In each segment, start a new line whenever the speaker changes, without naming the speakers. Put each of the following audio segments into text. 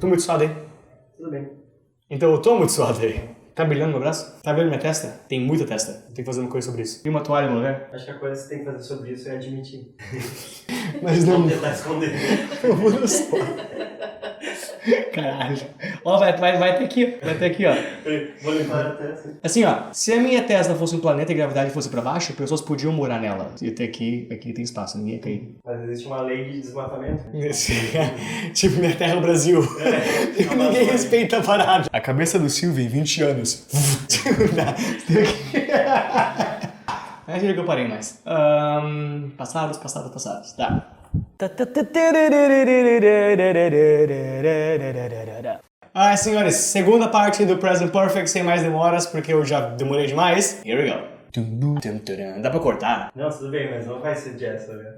tô muito suado aí?
Tudo bem.
Então eu tô muito suado aí. Tá brilhando meu braço? Tá brilhando minha testa? Tem muita testa. Eu tenho que fazer uma coisa sobre isso. E uma toalha no lugar?
Acho que a coisa que você tem que fazer sobre isso é admitir.
Mas não...
Vou tentar esconder.
Eu vou no suado. Caralho. Ó, vai ter aqui, ó. Vai ter aqui, ó.
Vou limpar a testa.
Assim, ó. Se a minha Tesla fosse um planeta e a gravidade fosse pra baixo, pessoas podiam morar nela. E até aqui tem espaço, ninguém ia cair.
Mas existe uma lei de desmatamento.
Tipo, minha terra é o Brasil.
É,
Ninguém respeita a parada. A cabeça do Silvio em 20 anos. É que eu parei mais. Passados. Tá. Senhores, segunda parte do Present Perfect sem mais demoras, porque eu já demorei demais. Here we go. Dá pra cortar?
Não, tudo bem, mas não vai ser jazz, tá vendo?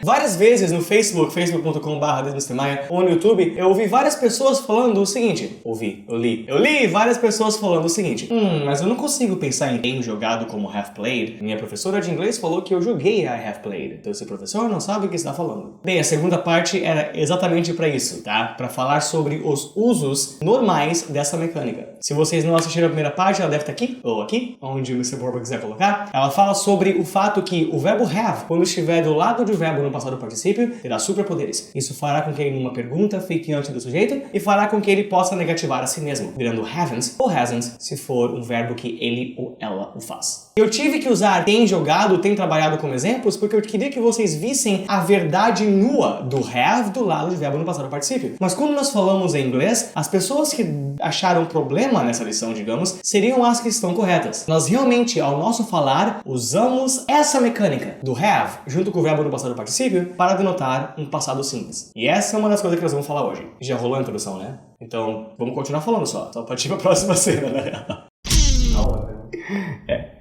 Várias vezes no Facebook, facebook.com/DesMrMaia, ou no YouTube, eu ouvi várias pessoas falando o seguinte. Eu li várias pessoas falando o seguinte. Mas eu não consigo pensar em game jogado como half played. Minha professora de inglês falou que eu joguei a half played. Então esse professor não sabe o que está falando. Bem, a segunda parte era exatamente pra isso, tá? Pra falar sobre os usos normais dessa mecânica. Se vocês não assistiram a primeira parte, ela deve estar aqui, ou aqui, onde o Mr. Borba quiser colocar. Ela fala sobre o fato que o verbo have, quando estiver do lado do verbo no passado particípio, terá superpoderes. Isso fará com que ele numa pergunta fique antes do sujeito e fará com que ele possa negativar a si mesmo, virando haven't ou hasn't, se for um verbo que ele ou ela o faz. Eu tive que usar tem jogado, tem trabalhado como exemplos, porque eu queria que vocês vissem a verdade nua do have do lado do verbo no passado particípio. Mas quando nós falamos em inglês, as pessoas que acharam problema nessa lição, digamos, seriam as que estão corretas. Nós realmente, ao nosso falar, usamos essa mecânica do have, junto com o verbo no passado particípio, para denotar um passado simples. E essa é uma das coisas que nós vamos falar hoje. Já rolou a introdução, né? Então, vamos continuar falando só pode ir pra próxima cena, né?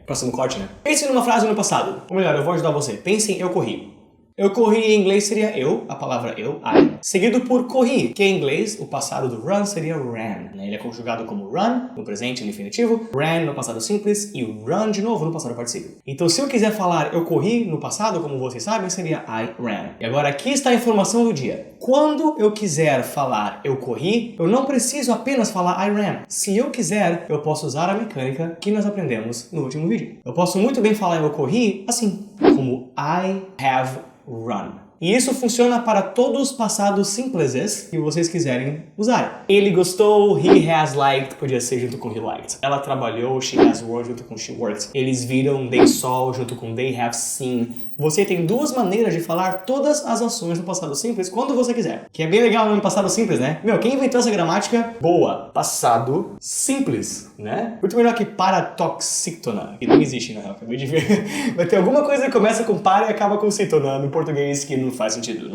Próximo corte, né? Pense numa frase no passado. Ou melhor, eu vou ajudar você. Pense em eu corri. Eu corri em inglês seria eu, a palavra eu, I, seguido por corri, que em inglês o passado do run seria ran. Ele é conjugado como run no presente no infinitivo, ran no passado simples e run de novo no passado particípio. Então se eu quiser falar eu corri no passado, como vocês sabem, seria I ran. E agora aqui está a informação do dia. Quando eu quiser falar eu corri, eu não preciso apenas falar I ran. Se eu quiser, eu posso usar a mecânica que nós aprendemos no último vídeo. Eu posso muito bem falar eu corri assim, como I have run. E isso funciona para todos os passados simpleses que vocês quiserem usar. Ele gostou, he has liked, podia ser junto com he liked. Ela trabalhou, she has worked junto com she worked. Eles viram, they saw junto com they have seen. Você tem duas maneiras de falar todas as ações no passado simples quando você quiser. Que é bem legal no passado simples, né? Quem inventou essa gramática? Boa. Passado simples, né? Muito melhor que paratoxítona, que não existe na real, acabei de ver. Vai ter alguma coisa que começa com para e acaba com cítona no português que não faz sentido.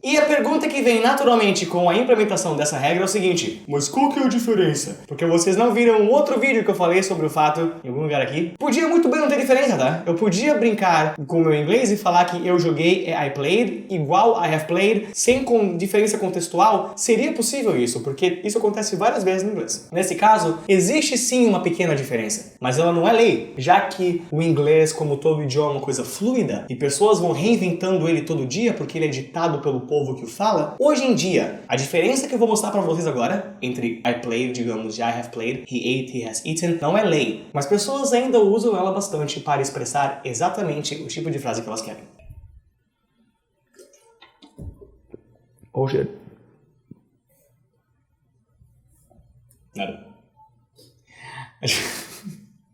E a pergunta que vem naturalmente com a implementação dessa regra é o seguinte: mas qual que é a diferença? Porque vocês não viram um outro vídeo que eu falei sobre o fato, em algum lugar aqui. Podia muito bem não ter diferença, tá? Eu podia brincar com o meu inglês e falar que eu joguei I played igual I have played, sem diferença contextual. Seria possível isso, porque isso acontece várias vezes no inglês. Nesse caso, existe sim uma pequena diferença, mas ela não é lei, já que o inglês, como todo idioma, é uma coisa fluida e pessoas vão reinventando ele todo dia porque ele é ditado pelo povo que o fala. Hoje em dia, a diferença que eu vou mostrar pra vocês agora, entre I played, digamos, I have played, he ate, he has eaten, não é lei, mas pessoas ainda usam ela bastante para expressar exatamente o tipo de frase que elas querem. Oh shit. Nada.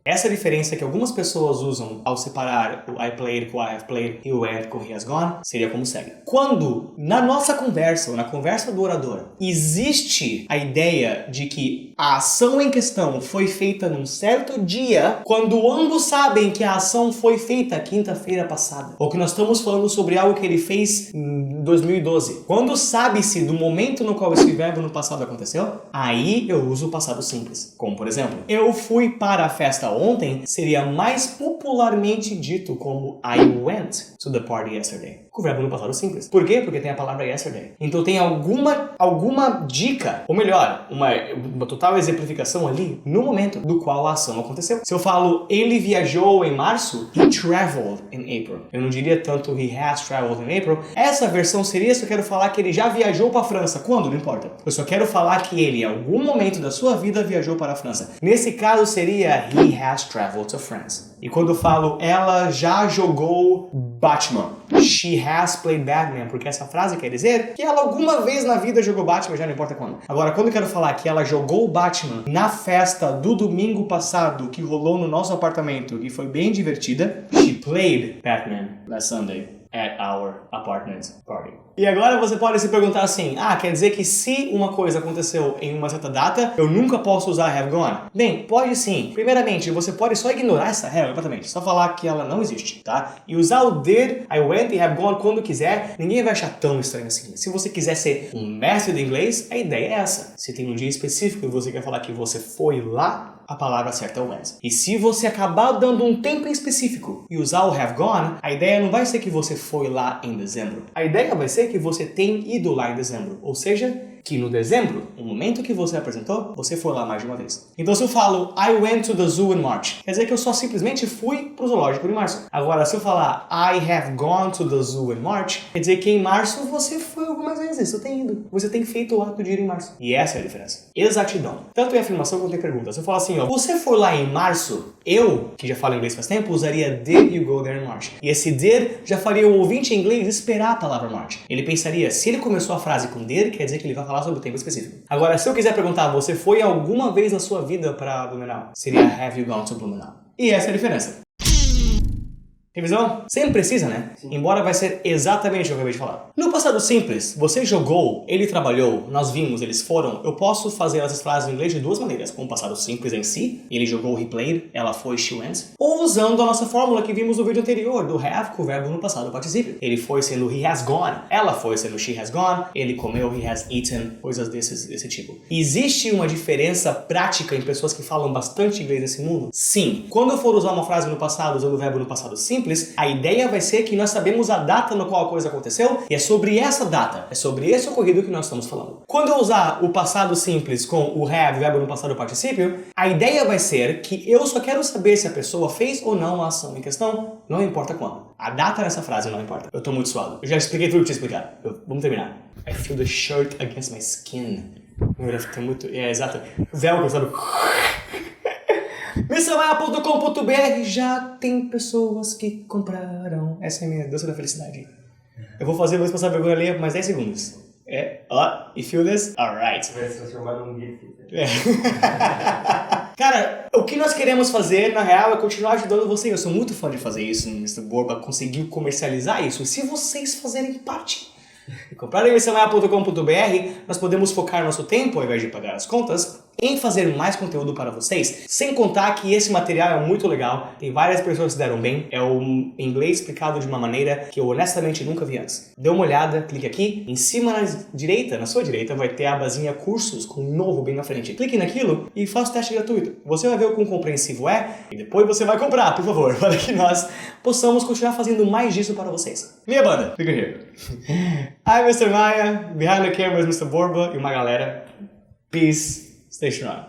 Essa diferença que algumas pessoas usam ao separar o I played com o I have played e o and com he has gone seria como segue. Quando na nossa conversa, ou na conversa do orador, existe a ideia de que a ação em questão foi feita num certo dia, quando ambos sabem que a ação foi feita quinta-feira passada, ou que nós estamos falando sobre algo que ele fez em 2012, quando sabe-se do momento no qual esse verbo no passado aconteceu, aí eu uso o passado simples. Como por exemplo, eu fui para a festa ontem seria mais popularmente dito como I went to the party yesterday. com o verbo no passado simples. Por quê? Porque tem a palavra yesterday. Então tem alguma dica, ou melhor, uma total exemplificação ali no momento do qual a ação aconteceu. Se eu falo ele viajou em março, he traveled in April. Eu não diria tanto he has traveled in April. Essa versão seria se eu quero falar que ele já viajou para a França. Quando? Não importa. Eu só quero falar que ele, em algum momento da sua vida, viajou para a França. Nesse caso seria he has traveled to France. E quando eu falo ela já jogou Batman, she has played Batman, porque essa frase quer dizer que ela alguma vez na vida jogou Batman, já não importa quando. Agora, quando eu quero falar que ela jogou Batman na festa do domingo passado que rolou no nosso apartamento, que foi bem divertida, she played Batman last Sunday at our apartment party. E agora você pode se perguntar assim, quer dizer que se uma coisa aconteceu em uma certa data, eu nunca posso usar have gone? Bem, pode sim. Primeiramente, você pode só ignorar essa regra completamente, só falar que ela não existe, tá? E usar o did, I went e have gone quando quiser, ninguém vai achar tão estranho assim. Se você quiser ser um mestre de inglês, a ideia é essa. Se tem um dia específico e você quer falar que você foi lá, a palavra certa é went. E se você acabar dando um tempo em específico e usar o have gone, a ideia não vai ser que você foi lá em dezembro. A ideia vai ser que você tem ido lá em dezembro. Ou seja, que no dezembro, o momento que você apresentou, você foi lá mais de uma vez. Então se eu falo I went to the zoo in March, quer dizer que eu só simplesmente fui pro zoológico em março. Agora, se eu falar I have gone to the zoo in March, quer dizer que em março você foi algumas vezes, você tem ido. Você tem feito o ato de ir em março. E essa é a diferença. Exatidão. Tanto em afirmação quanto em pergunta. Se eu falar assim, você foi lá em março, eu, que já falo inglês faz tempo, usaria did you go there in March? E esse did já faria o ouvinte em inglês esperar a palavra March. Ele pensaria, se ele começou a frase com did, quer dizer que ele vai falar sobre o tempo específico. Agora, se eu quiser perguntar, você foi alguma vez na sua vida para Blumenau? Seria have you gone to Blumenau? E essa é a diferença. Revisão? Sempre precisa, né? Sim. Embora vai ser exatamente o que eu acabei de falar. No passado simples, você jogou, ele trabalhou, nós vimos, eles foram. Eu posso fazer essas frases em inglês de duas maneiras. Com o passado simples em si, ele jogou, he played, ela foi, she went. Ou usando a nossa fórmula que vimos no vídeo anterior, do have com o verbo no passado particípio. Ele foi sendo he has gone, ela foi sendo she has gone, ele comeu, he has eaten, coisas desse tipo. Existe uma diferença prática em pessoas que falam bastante inglês nesse mundo? Sim. Quando eu for usar uma frase no passado usando o verbo no passado simples, a ideia vai ser que nós sabemos a data na qual a coisa aconteceu e é sobre essa data, é sobre esse ocorrido que nós estamos falando. Quando eu usar o passado simples com o have, verbo no passado particípio, a ideia vai ser que eu só quero saber se a pessoa fez ou não a ação em questão, não importa quando. A data nessa frase não importa. Eu tô muito suado. Eu já expliquei tudo que tinha explicado. Vamos terminar. I feel the shirt against my skin. Tem muito... exato. Velcro, sabe? MrMaia.com.br já tem pessoas que compraram. Essa é a minha doce da felicidade. Eu vou fazer, vou passar vergonha ali por mais 10 segundos. You feel this? Alright.
Vai se transformar num GIF.
Cara, o que nós queremos fazer, na real, é continuar ajudando vocês. Eu sou muito fã de fazer isso. O Mr. Borba conseguiu comercializar isso. E se vocês fazerem parte e comprarem MrMaia.com.br, nós podemos focar nosso tempo, ao invés de pagar as contas, em fazer mais conteúdo para vocês, sem contar que esse material é muito legal, tem várias pessoas que se deram bem, é o inglês explicado de uma maneira que eu honestamente nunca vi antes. Dê uma olhada, clique aqui, em cima na sua direita vai ter a abazinha cursos com novo bem na frente. Clique naquilo e faça o teste gratuito. Você vai ver o quão compreensivo é e depois você vai comprar, por favor, para que nós possamos continuar fazendo mais disso para vocês. Minha banda, fica here. I'm Mr. Maia, behind the camera is Mr. Borba e uma galera. Peace. Stay strong.